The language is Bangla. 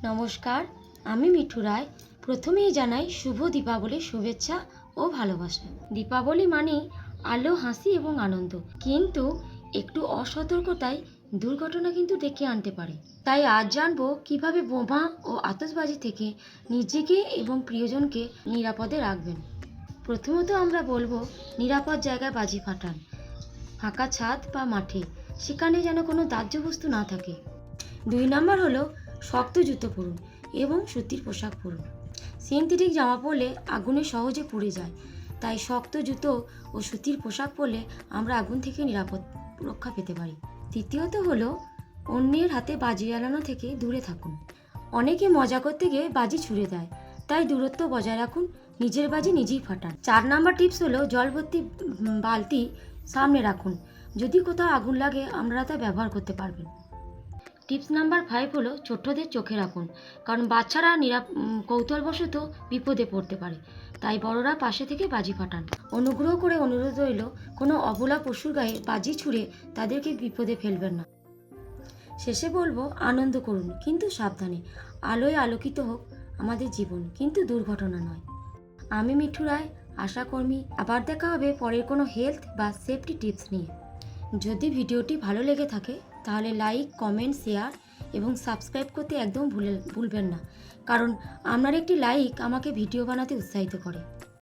নমস্কার, আমি মিঠু রায়। প্রথমেই জানাই শুভ দীপাবলির শুভেচ্ছা ও ভালোবাসা। দীপাবলি মানেই আলো, হাসি এবং আনন্দ, কিন্তু একটু অসতর্কতায় দুর্ঘটনা কিন্তু ডেকে আনতে পারে। তাই আজ জানবো কিভাবে বোমা ও আতশবাজি থেকে নিজেকে এবং প্রিয়জনকে নিরাপদে রাখবেন। প্রথমত আমরা বলবো নিরাপদ জায়গায় বাজি ফাটান, ফাঁকা ছাদ বা মাঠে, সেখানে যেন কোনো দাহ্য বস্তু না থাকে। 2 নাম্বার হলো শক্ত জুতো পরুন এবং সুতির পোশাক পরুন। সিনথেটিক জামা পরলে আগুনে সহজে পুড়ে যায়, তাই শক্ত জুতো ও সুতির পোশাক পরলে আমরা আগুন থেকে নিরাপদ রক্ষা পেতে পারি। তৃতীয়ত হলো অন্যের হাতে বাজি জ্বালানো থেকে দূরে থাকুন। অনেকে মজা করতে গিয়ে বাজি ছুঁড়ে দেয়, তাই দূরত্ব বজায় রাখুন, নিজের বাজি নিজেই ফাটান। 4 নাম্বার টিপস হলো জল ভর্তি বালতি সামনে রাখুন, যদি কোথাও আগুন লাগে আপনারা তা ব্যবহার করতে পারবেন। টিপস নাম্বার 5 হলো ছোট্টদের চোখে রাখুন, কারণ বাচ্চারা কৌতূহলবশত বিপদে পড়তে পারে, তাই বড়রা পাশে থেকে বাজি ফাটান। অনুগ্রহ করে অনুরোধ রইল, কোনো অবলা পশুর গায়ে বাজি ছুঁড়ে তাদেরকে বিপদে ফেলবেন না। শেষে বলবো আনন্দ করুন, কিন্তু সাবধানে। আলোয় আলোকিত হোক আমাদের জীবন, কিন্তু দুর্ঘটনা নয়। আমি মিঠু রায়, আশাকর্মী। আবার দেখা হবে পরের কোনো হেলথ বা সেফটি টিপস নিয়ে। যদি ভিডিওটি ভালো লেগে থাকে তাহলে লাইক, কমেন্ট, শেয়ার এবং সাবস্ক্রাইব করতে একদম ভুলবেন না, কারণ আপনার একটি লাইক আমাকে ভিডিও বানাতে উৎসাহিত করে।